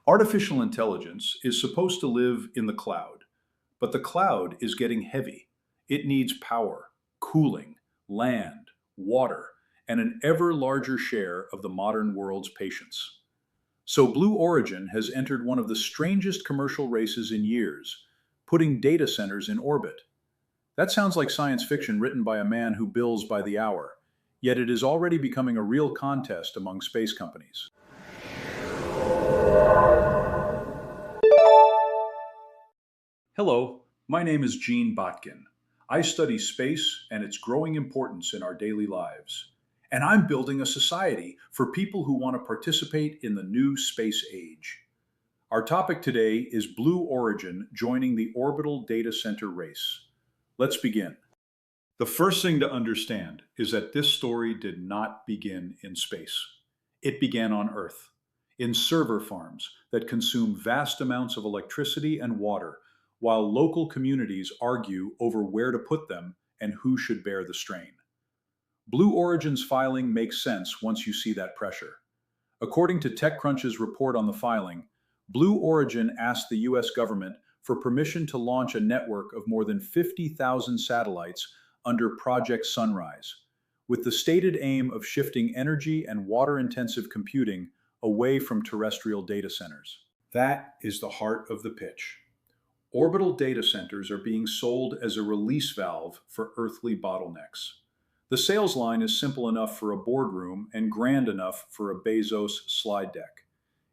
Artificial intelligence is supposed to live in the cloud, but the cloud is getting heavy. It needs power, cooling, land, water, and an ever larger share of the modern world's patience. So Blue Origin has entered one of the strangest commercial races in years, putting data centers in orbit. That sounds like science fiction written by a man who bills by the hour, yet it is already becoming a real contest among space companies. Hello, my name is Gene Botkin. I study space and its growing importance in our daily lives. And I'm building a society for people who want to participate in the new space age. Our topic today is Blue Origin joining the orbital data center race. Let's begin. The first thing to understand is that this story did not begin in space. It began on Earth, in server farms that consume vast amounts of electricity and water, while local communities argue over where to put them and who should bear the strain. Blue Origin's filing makes sense once you see that pressure. According to TechCrunch's report on the filing, Blue Origin asked the US government for permission to launch a network of more than 50,000 satellites under Project Sunrise, with the stated aim of shifting energy and water-intensive computing away from terrestrial data centers. That is the heart of the pitch. Orbital data centers are being sold as a release valve for earthly bottlenecks. The sales line is simple enough for a boardroom and grand enough for a Bezos slide deck.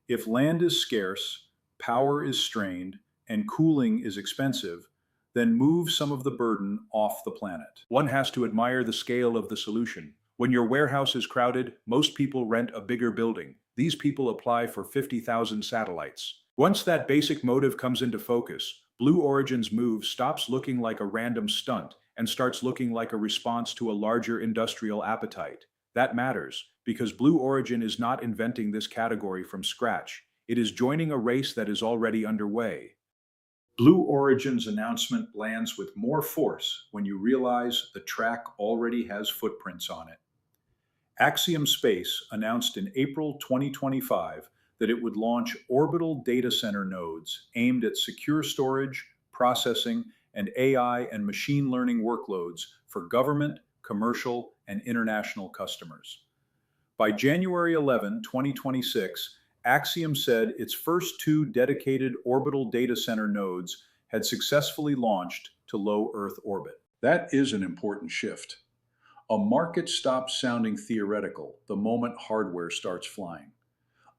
If land is scarce, power is strained, and cooling is expensive, then move some of the burden off the planet. One has to admire the scale of the solution. When your warehouse is crowded, most people rent a bigger building. These people apply for 50,000 satellites. Once that basic motive comes into focus, Blue Origin's move stops looking like a random stunt and starts looking like a response to a larger industrial appetite. That matters, because Blue Origin is not inventing this category from scratch. It is joining a race that is already underway. Blue Origin's announcement lands with more force when you realize the track already has footprints on it. Axiom Space announced in April 2025 that it would launch orbital data center nodes aimed at secure storage, processing, and AI and machine learning workloads for government, commercial, and international customers. By January 11, 2026, Axiom said its first two dedicated orbital data center nodes had successfully launched to low Earth orbit. That is an important shift. A market stops sounding theoretical the moment hardware starts flying.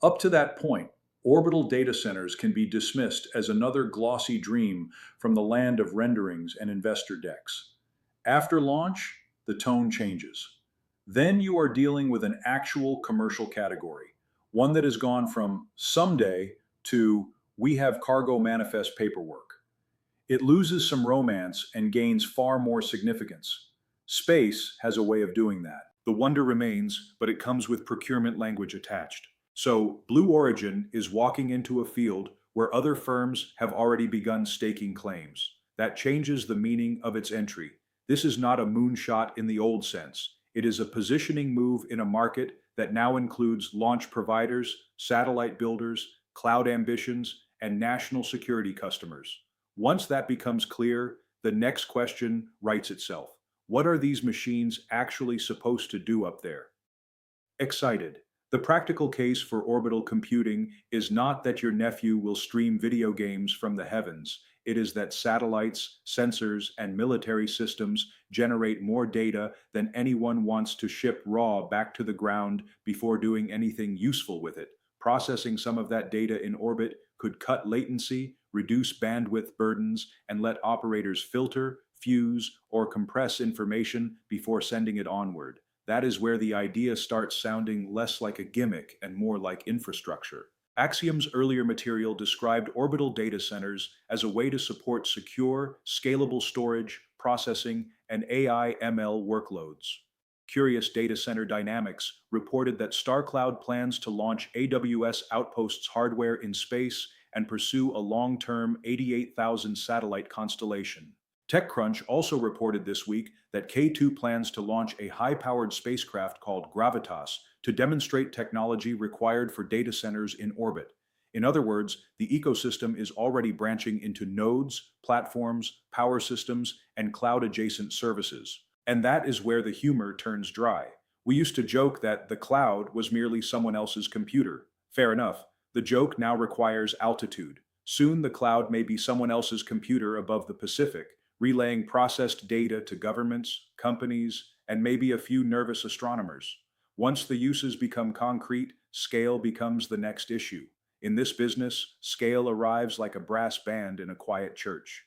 Up to that point, orbital data centers can be dismissed as another glossy dream from the land of renderings and investor decks. After launch, the tone changes. Then you are dealing with an actual commercial category, one that has gone from someday to we have cargo manifest paperwork. It loses some romance and gains far more significance. Space has a way of doing that. The wonder remains, but it comes with procurement language attached. So, Blue Origin is walking into a field where other firms have already begun staking claims. That changes the meaning of its entry. This is not a moonshot in the old sense. It is a positioning move in a market that now includes launch providers, satellite builders, cloud ambitions, and national security customers. Once that becomes clear, the next question writes itself. What are these machines actually supposed to do up there? Excited. The practical case for orbital computing is not that your nephew will stream video games from the heavens. It is that satellites, sensors, and military systems generate more data than anyone wants to ship raw back to the ground before doing anything useful with it. Processing some of that data in orbit could cut latency, reduce bandwidth burdens, and let operators filter, fuse, or compress information before sending it onward. That is where the idea starts sounding less like a gimmick and more like infrastructure. Axiom's earlier material described orbital data centers as a way to support secure, scalable storage, processing, and AI ML workloads. Curious Data Center Dynamics reported that StarCloud plans to launch AWS Outposts hardware in space and pursue a long-term 88,000 satellite constellation. TechCrunch also reported this week that K2 plans to launch a high-powered spacecraft called Gravitas to demonstrate technology required for data centers in orbit. In other words, the ecosystem is already branching into nodes, platforms, power systems, and cloud-adjacent services. And that is where the humor turns dry. We used to joke that the cloud was merely someone else's computer. Fair enough. The joke now requires altitude. Soon the cloud may be someone else's computer above the Pacific, relaying processed data to governments, companies, and maybe a few nervous astronomers. Once the uses become concrete, scale becomes the next issue. In this business, scale arrives like a brass band in a quiet church.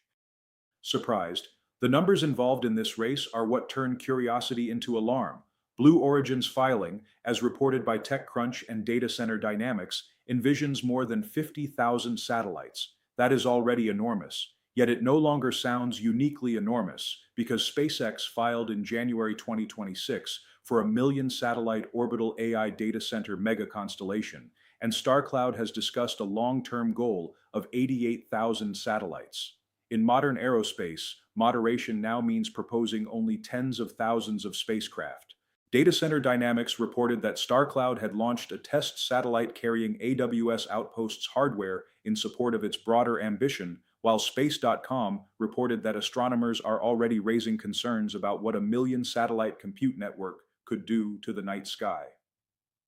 Surprised, the numbers involved in this race are what turn curiosity into alarm. Blue Origin's filing, as reported by TechCrunch and Data Center Dynamics, envisions more than 50,000 satellites. That is already enormous. Yet it no longer sounds uniquely enormous because SpaceX filed in January 2026 for a million satellite orbital AI data center mega constellation, and StarCloud has discussed a long-term goal of 88,000 satellites. In modern aerospace, moderation now means proposing only tens of thousands of spacecraft. Data Center Dynamics reported that StarCloud had launched a test satellite carrying AWS Outposts hardware in support of its broader ambition, while Space.com reported that astronomers are already raising concerns about what a million satellite compute network could do to the night sky.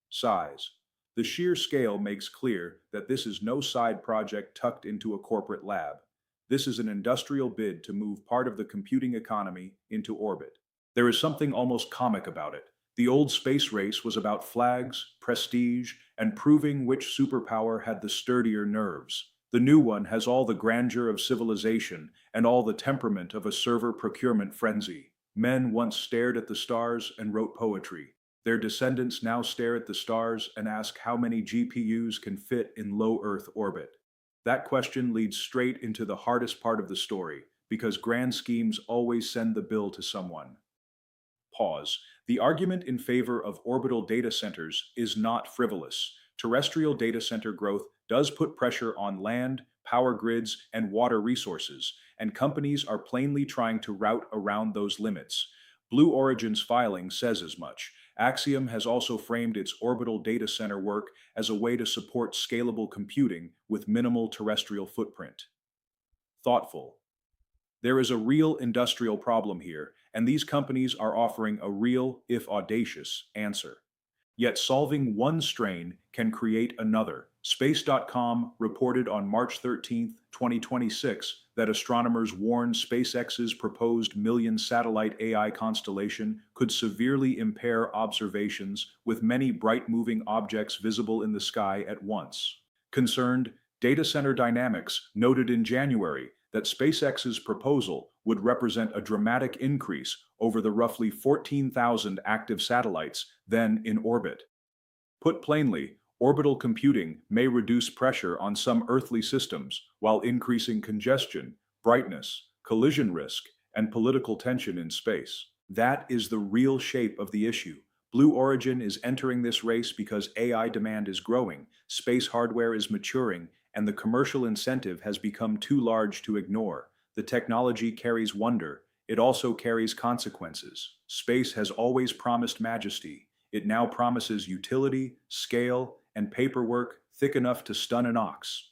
Size. The sheer scale makes clear that this is no side project tucked into a corporate lab. This is an industrial bid to move part of the computing economy into orbit. There is something almost comic about it. The old space race was about flags, prestige, and proving which superpower had the sturdier nerves. The new one has all the grandeur of civilization and all the temperament of a server procurement frenzy. Men once stared at the stars and wrote poetry. Their descendants now stare at the stars and ask how many GPUs can fit in low Earth orbit. That question leads straight into the hardest part of the story, because grand schemes always send the bill to someone. Pause. The argument in favor of orbital data centers is not frivolous. Terrestrial data center growth does put pressure on land, power grids, and water resources, and companies are plainly trying to route around those limits. Blue Origin's filing says as much. Axiom has also framed its orbital data center work as a way to support scalable computing with minimal terrestrial footprint. Thoughtful. There is a real industrial problem here, and these companies are offering a real, if audacious, answer. Yet solving one strain can create another. Space.com reported on March 13, 2026, that astronomers warn SpaceX's proposed million satellite AI constellation could severely impair observations, with many bright moving objects visible in the sky at once. Concerned, Data Center Dynamics noted in January that SpaceX's proposal would represent a dramatic increase over the roughly 14,000 active satellites then in orbit. Put plainly, orbital computing may reduce pressure on some earthly systems while increasing congestion, brightness, collision risk, and political tension in space. That is the real shape of the issue. Blue Origin is entering this race because AI demand is growing, space hardware is maturing, and the commercial incentive has become too large to ignore. The technology carries wonder. It also carries consequences. Space has always promised majesty. It now promises utility, scale, and paperwork thick enough to stun an ox.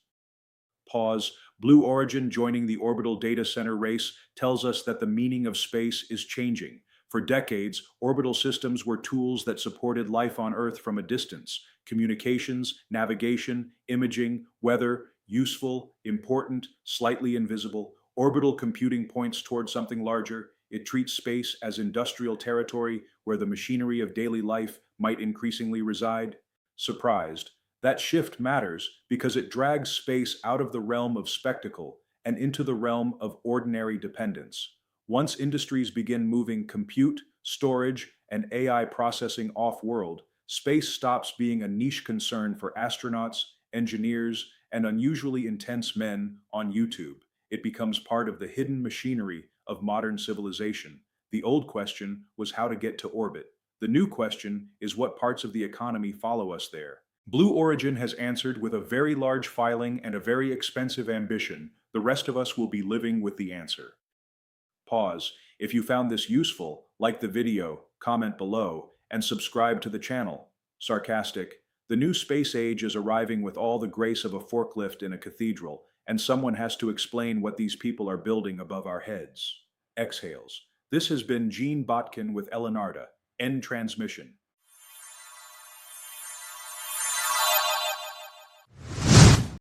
Pause. Blue Origin joining the orbital data center race tells us that the meaning of space is changing. For decades, orbital systems were tools that supported life on Earth from a distance. Communications, navigation, imaging, weather, useful, important, slightly invisible. Orbital computing points towards something larger. It treats space as industrial territory where the machinery of daily life might increasingly reside. Surprised. That shift matters because it drags space out of the realm of spectacle and into the realm of ordinary dependence. Once industries begin moving compute, storage, and AI processing off-world, space stops being a niche concern for astronauts, engineers, and unusually intense men on YouTube. It becomes part of the hidden machinery of modern civilization. The old question was how to get to orbit. The new question is what parts of the economy follow us there. Blue Origin has answered with a very large filing and a very expensive ambition. The rest of us will be living with the answer. Pause. If you found this useful, like the video, comment below, and subscribe to the channel. Sarcastic. The new space age is arriving with all the grace of a forklift in a cathedral, and someone has to explain what these people are building above our heads. Exhales. This has been Gene Botkin with Eleonarda. End transmission.